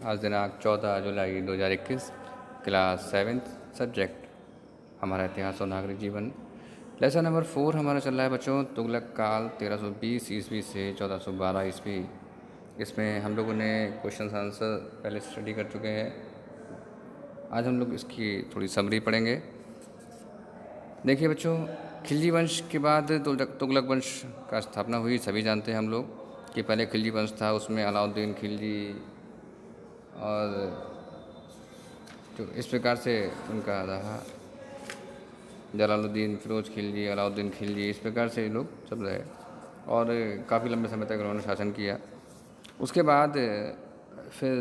आज दिनांक 14 जुलाई 2021, class 7th, subject हमारा इतिहास और नागरिक जीवन। लेसन नंबर 4 हमारा चल रहा है बच्चों, तुगलक काल 1320 ईस्वी से 1412 ईस्वी। इसमें हम लोगों ने क्वेश्चन आंसर पहले स्टडी कर चुके हैं। आज हम लोग इसकी थोड़ी समरी पढ़ेंगे। देखिए बच्चों, खिलजी वंश के बाद तुगलक वंश का स्थापना हुई। सभी जानते हैं हम लोग कि पहले खिलजी वंश था, उसमें अलाउद्दीन खिलजी और तो इस प्रकार से उनका रहा, जलालुद्दीन, फिरोज खिलजी, अलाउद्दीन खिलजी, इस प्रकार से ये लोग सब रहे और काफ़ी लंबे समय तक उन्होंने शासन किया। उसके बाद फिर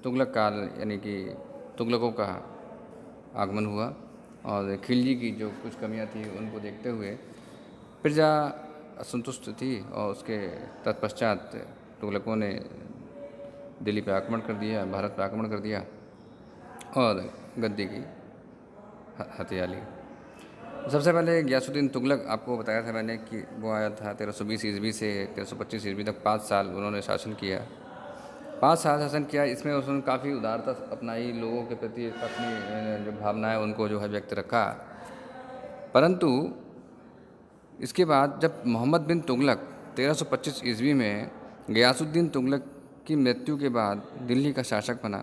तुगलक काल यानी कि तुगलकों का आगमन हुआ और खिलजी की जो कुछ कमियां थी उनको देखते हुए प्रजा असंतुष्ट थी और उसके तत्पश्चात तुगलकों ने दिल्ली पर आक्रमण कर दिया, भारत पर आक्रमण कर दिया और गद्दी की हथिया ली। सबसे पहले गियासुद्दीन तुगलक, आपको बताया था मैंने कि वो आया था 1320 ईस्वी से 1325 ईस्वी तक 5 साल उन्होंने शासन किया। 5 साल शासन किया। इसमें उसने काफ़ी उदारता अपनाई, लोगों के प्रति अपनी जो भावनाएं उनको जो है व्यक्त रखा। परंतु इसके बाद जब मोहम्मद बिन तुगलक 1325 ईस्वी में गियासुद्दीन तुगलक की मृत्यु के बाद दिल्ली का शासक बना,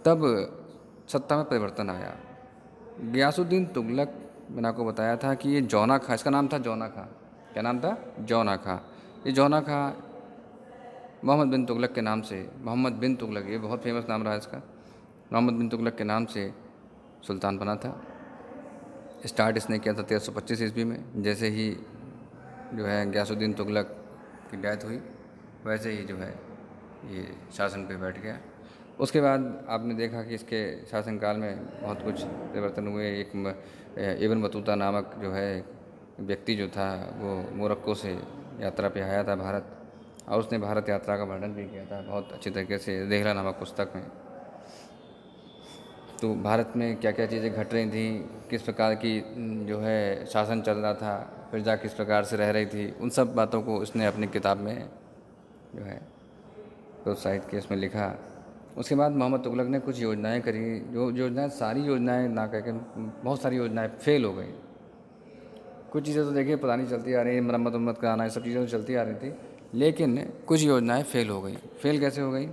तब सत्ता में परिवर्तन आया। गियासुद्दीन तुगलक, मैंने आपको बताया था कि ये जौना खां, इसका नाम था जौना खां। क्या नाम था? जौना खां। ये जौना खां मोहम्मद बिन तुगलक के नाम से, मोहम्मद बिन तुगलक, ये बहुत फेमस नाम रहा इसका, मोहम्मद बिन तुगलक के नाम से सुल्तान बना था। स्टार्ट इसने किया था 1325 ईस्वी में। जैसे ही जो है गियासुद्दीन तुगलक की डेथ हुई, वैसे ही जो है ये शासन पे बैठ गया। उसके बाद आपने देखा कि इसके शासनकाल में बहुत कुछ परिवर्तन हुए। एक इब्न बतूता नामक जो है व्यक्ति जो था, वो मोरक्को से यात्रा पे आया था भारत, और उसने भारत यात्रा का वर्णन भी किया था बहुत अच्छी तरीके से देहला नामक पुस्तक में। तो भारत में क्या क्या चीज़ें घट रही थी, किस प्रकार की जो है शासन चल रहा था, प्रजा किस प्रकार से रह रही थी, उन सब बातों को उसने अपनी किताब में जो है प्रोत्साहित किया, उसमें लिखा। उसके बाद मोहम्मद तुगलक ने कुछ योजनाएं करी, जो योजनाएं, सारी योजनाएं ना कह के बहुत सारी योजनाएं फेल हो गई। कुछ चीज़ें तो देखिए पुरानी चलती आ रही है, मरम्मत उम्मत कराना, ये सब चीज़ें तो चलती आ रही थी, लेकिन कुछ योजनाएं फेल हो गई। फेल कैसे हो गई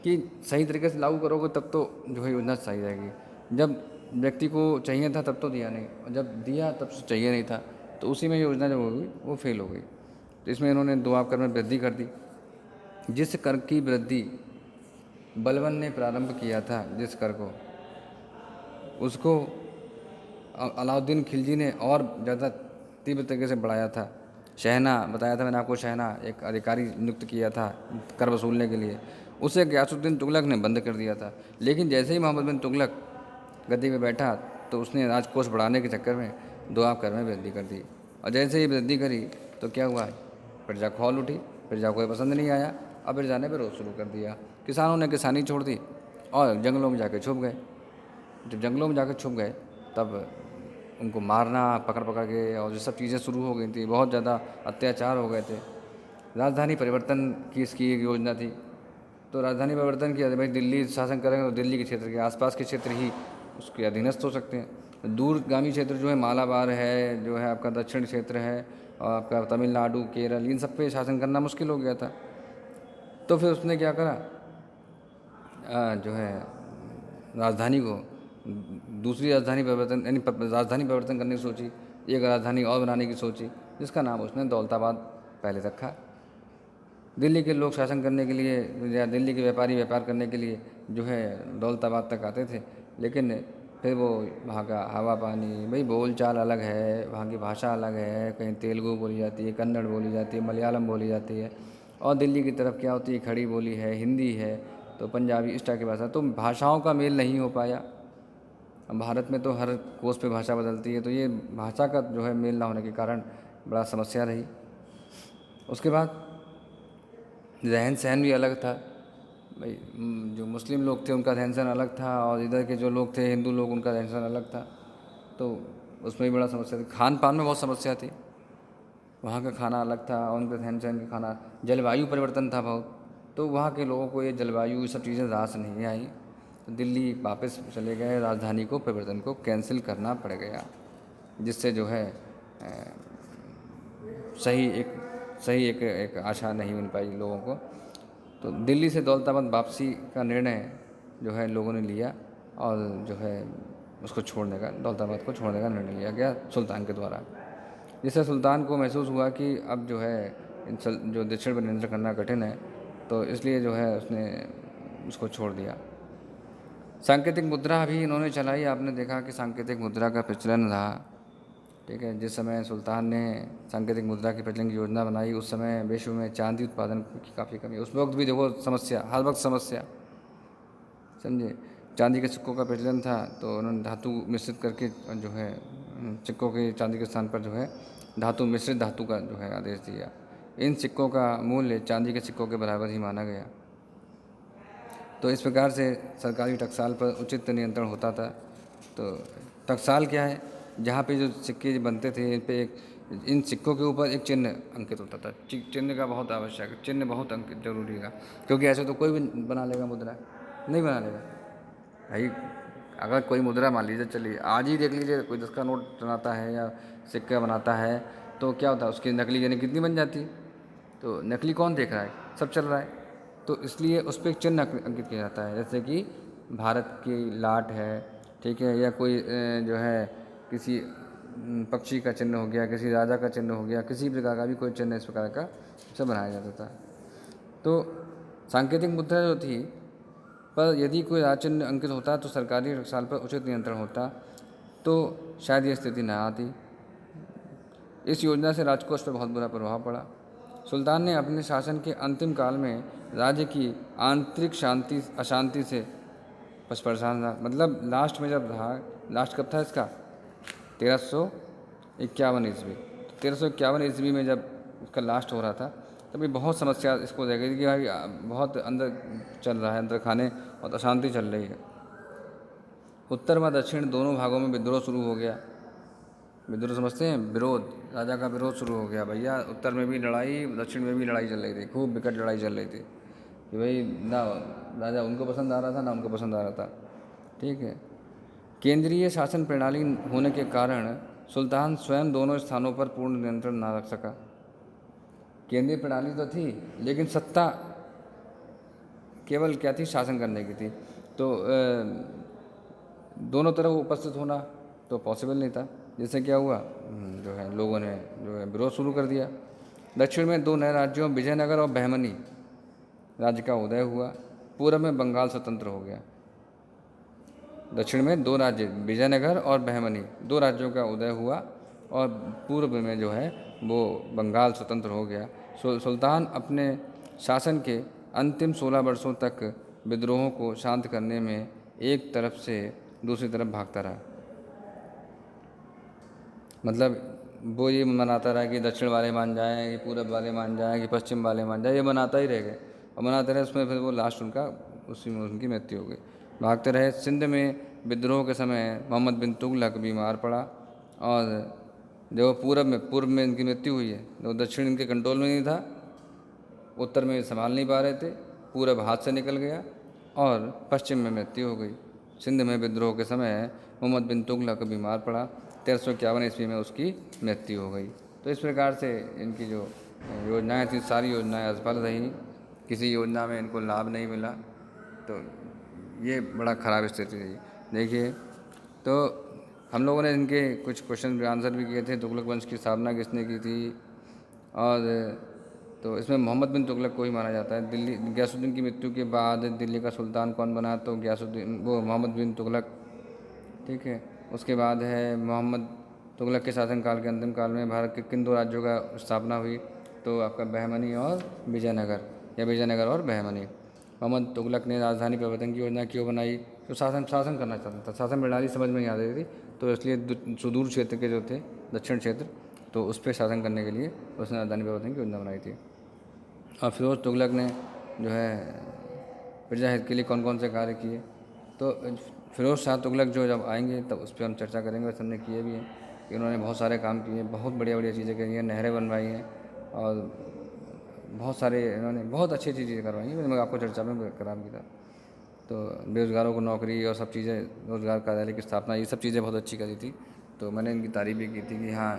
कि सही तरीके से लागू करोगे तब तो जो है योजना सही रहेगी। जब व्यक्ति को चाहिए था तब तो दिया नहीं, और जब दिया तब से चाहिए नहीं था, तो उसी में योजना जो हो गई वो फेल हो गई। तो इसमें इन्होंने दो आब कर में वृद्धि कर दी। जिस कर की वृद्धि बलबन ने प्रारंभ किया था, जिस कर को, उसको अलाउद्दीन खिलजी ने और ज़्यादा तीव्र तरीके से बढ़ाया था। शहना, बताया था मैंने आपको, शहना एक अधिकारी नियुक्त किया था कर वसूलने के लिए, उसे गियासुद्दीन तुगलक ने बंद कर दिया था। लेकिन जैसे ही मोहम्मद बिन तुगलक गद्दी पे बैठा, तो उसने राजकोष बढ़ाने के चक्कर में दो आब कर में वृद्धि कर दी। और जैसे ही वृद्धि करी तो क्या हुआ, प्रजा खौल उठी, प्रजा को पसंद नहीं आया। अब प्रजा ने विरोध शुरू कर दिया। किसानों ने किसानी छोड़ दी और जंगलों में जाके छुप गए। जब जंगलों में जाकर छुप गए, तब उनको मारना पकड़ पकड़ के और ये सब चीज़ें शुरू हो गई थी। बहुत ज़्यादा अत्याचार हो गए थे। राजधानी परिवर्तन की इसकी एक योजना थी। तो राजधानी परिवर्तन किया, भाई दिल्ली शासन करेंगे तो दिल्ली के क्षेत्र के आसपास के क्षेत्र ही उसके अधीनस्थ हो सकते हैं। दूरगामी क्षेत्र जो है मालाबार है, जो है आपका दक्षिण क्षेत्र है, और आपका तमिलनाडु, केरल, इन सब पे शासन करना मुश्किल हो गया था। तो फिर उसने क्या करा, जो है राजधानी को दूसरी राजधानी परिवर्तन, यानी राजधानी परिवर्तन करने की सोची। एक राजधानी और बनाने की सोची, जिसका नाम उसने दौलताबाद पहले रखा। दिल्ली के लोग शासन करने के लिए या दिल्ली के व्यापारी व्यापार करने के लिए जो है दौलताबाद तक आते थे, लेकिन फिर वो वहाँ का हवा पानी, भाई बोल चाल अलग है, वहाँ की भाषा अलग है, कहीं तेलुगु बोली जाती है, कन्नड़ बोली जाती है, मलयालम बोली जाती है, और दिल्ली की तरफ क्या होती है, खड़ी बोली है, हिंदी है, तो पंजाबी, इस टाइप की भाषा, तो भाषाओं का मेल नहीं हो पाया। अब भारत में तो हर कोस पे भाषा बदलती है, तो ये भाषा का जो है मेल ना होने के कारण बड़ा समस्या रही। उसके बाद रहन सहन भी अलग था। भाई जो मुस्लिम लोग थे उनका रहन सहन अलग था, और इधर के जो लोग थे हिंदू लोग, उनका रहन सहन अलग था। तो उसमें भी बड़ा समस्या थी। खान पान में बहुत समस्या थी। वहाँ का खाना अलग था और उनके रहन सहन का खाना, जलवायु परिवर्तन था बहुत। तो वहाँ के लोगों को ये जलवायु, ये सब चीज़ें रास नहीं आई, तो दिल्ली वापस चले गए, राजधानी को परिवर्तन को कैंसिल करना पड़ गया, जिससे जो है सही एक आशा नहीं मिल पाई लोगों को। तो दिल्ली से दौलताबाद वापसी का निर्णय जो है लोगों ने लिया, और जो है उसको छोड़ने का, दौलताबाद को छोड़ने का निर्णय लिया गया सुल्तान के द्वारा, जिससे सुल्तान को महसूस हुआ कि अब जो है जो दक्षिण पर नियंत्रण करना कठिन है, तो इसलिए जो है उसने उसको छोड़ दिया। सांकेतिक मुद्रा भी इन्होंने चलाई, आपने देखा कि सांकेतिक मुद्रा का प्रचलन रहा, ठीक है। जिस समय सुल्तान ने सांकेतिक मुद्रा की प्रचलन की योजना बनाई, उस समय विश्व में चांदी उत्पादन की काफ़ी कमी, उस वक्त भी देखो समस्या, हर वक्त समस्या, समझे। चांदी के सिक्कों का प्रचलन था, तो उन्होंने धातु मिश्रित करके जो है सिक्कों के चांदी के स्थान पर जो है मिश्रित धातु का जो है आदेश दिया। इन सिक्कों का मूल्य चांदी के सिक्कों के बराबर ही माना गया। तो इस प्रकार से सरकारी टकसाल पर उचित नियंत्रण होता था। तो टकसाल क्या है? जहाँ पे जो सिक्के बनते थे, इन सिक्कों के ऊपर एक चिन्ह अंकित होता था। चिन्ह का बहुत आवश्यक, चिन्ह बहुत अंकित जरूरी है, क्योंकि ऐसे तो कोई भी बना लेगा मुद्रा, नहीं बना लेगा भाई। अगर कोई मुद्रा मान लीजिए, चलिए आज ही देख लीजिए, कोई 10 का नोट बनाता है या सिक्का बनाता है, तो क्या होता है, उसकी नकली यानी कितनी बन जाती। तो नकली कौन देख रहा है? सब चल रहा है। तो इसलिए उस पर एक चिन्ह अंकित किया जाता है, जैसे कि भारत की लाट है, ठीक है, या कोई जो है किसी पक्षी का चिन्ह हो गया, किसी राजा का चिन्ह हो गया, किसी प्रकार का भी कोई चिन्ह इस प्रकार का सब बनाया जाता था। तो सांकेतिक मुद्रा जो थी, पर यदि कोई राज चिन्ह अंकित होता तो सरकारी टकसाल पर उचित नियंत्रण होता, तो शायद ये स्थिति न आती। इस योजना से राजकोष पर बहुत बुरा प्रभाव पड़ा। सुल्तान ने अपने शासन के अंतिम काल में राज्य की आंतरिक अशांति से परेशान रहा। मतलब लास्ट में जब रहा, लास्ट कब था इसका? 1351 ईस्वी। 1351 ईस्वी में जब इसका लास्ट हो रहा था, तभी बहुत समस्या इसको रह गई कि भाई बहुत अंदर चल रहा है, अंदर खाने और अशांति चल रही है। उत्तर व दक्षिण दोनों भागों में विद्रोह शुरू हो गया। विद्रोह समझते हैं? विरोध, राजा का विरोध शुरू हो गया भैया। उत्तर में भी लड़ाई, दक्षिण में भी लड़ाई चल रही थी, खूब विकट लड़ाई चल रही थी कि भाई ना राजा उनको पसंद आ रहा था, ना उनको पसंद आ रहा था, ठीक है। केंद्रीय शासन प्रणाली होने के कारण सुल्तान स्वयं दोनों स्थानों पर पूर्ण नियंत्रण ना रख सका। केंद्रीय प्रणाली तो थी, लेकिन सत्ता केवल क्या थी? शासन करने की थी। तो दोनों तरफ उपस्थित होना तो पॉसिबल नहीं था। जिससे क्या हुआ, जो है लोगों ने जो है विरोध शुरू कर दिया। दक्षिण में दो नए राज्यों विजयनगर और बहमनी राज्य का उदय हुआ। पूर्व में बंगाल स्वतंत्र हो गया। दक्षिण में दो राज्य विजयनगर और बहमनी, दो राज्यों का उदय हुआ, और पूर्व में जो है वो बंगाल स्वतंत्र हो गया। सुल्तान अपने शासन के अंतिम 16 वर्षों तक विद्रोहों को शांत करने में एक तरफ से दूसरी तरफ भागता रहा। मतलब वो ये मनाता रहा कि दक्षिण वाले मान जाएं, कि पूरब वाले मान जाएं, कि पश्चिम वाले मान जाएं, ये मनाता ही रह गए और मनाते रहे। उसमें फिर वो लास्ट उनका उसी में उनकी मृत्यु हो गई। भागते रहे। सिंध में विद्रोह के समय मोहम्मद बिन तुगलक बीमार पड़ा, और जो पूर्व में इनकी मृत्यु हुई है, तो दक्षिण इनके कंट्रोल में नहीं था, उत्तर में संभाल नहीं पा रहे थे, पूरब हाथ से निकल गया, और पश्चिम में मृत्यु हो गई। सिंध में विद्रोह के समय मोहम्मद बिन तुगलक बीमार पड़ा, 1351 ईस्वी में उसकी मृत्यु हो गई। तो इस प्रकार से इनकी जो योजनाएं थी, सारी योजनाएं असफल रहीं, किसी योजना में इनको लाभ नहीं मिला। तो ये बड़ा ख़राब स्थिति रही। देखिए, तो हम लोगों ने इनके कुछ क्वेश्चन भी आंसर भी किए थे। तुगलक वंश की स्थापना किसने की थी? और तो इसमें मोहम्मद बिन तुगलक को ही माना जाता है। दिल्ली गयासुद्दीन की मृत्यु के बाद दिल्ली का सुल्तान कौन बना? तो मोहम्मद बिन तुगलक, ठीक है। उसके बाद है मोहम्मद तुगलक के शासनकाल के अंतिम काल में भारत के किन दो राज्यों का स्थापना हुई? तो आपका बहमनी और विजयनगर, या विजयनगर और बहमनी। मोहम्मद तुगलक ने राजधानी परिवर्तन की योजना क्यों बनाई? तो शासन करना चाहता था, शासन प्रणाली समझ में नहीं आ रही थी, तो इसलिए सुदूर क्षेत्र के जो थे, दक्षिण क्षेत्र, तो उस पर शासन करने के लिए उसने राजधानी परिवर्तन की योजना बनाई थी। और फिरोज तुगलक ने जो है प्रजा हित के लिए कौन कौन से कार्य किए? तो फिरोज शाह तुगलक जो जब आएंगे तब उस पर हम चर्चा करेंगे। वैसे हमने किए भी हैं कि उन्होंने बहुत सारे काम किए, बहुत बढ़िया बढ़िया चीज़ें करी हैं, नहरें बनवाई हैं, और बहुत सारे इन्होंने बहुत अच्छी अच्छी चीज़ें करवाई हैं, मैं आपको चर्चा में करा भी था। तो बेरोज़गारों को नौकरी और सब चीज़ें, रोज़गार कार्यालय की स्थापना, ये सब चीज़ें बहुत अच्छी करी थी। तो मैंने इनकी तारीफ़ भी की थी कि हाँ,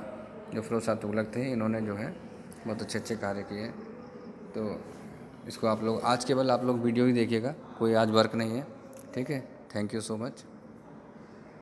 जो फ़िरोज़ शाह तुगलक थे इन्होंने जो है बहुत अच्छे अच्छे कार्य किए। तो इसको आप लोग आज केवल आप लोग वीडियो ही देखिएगा, कोई आज वर्क नहीं है। ठीक है, थैंक यू सो मच।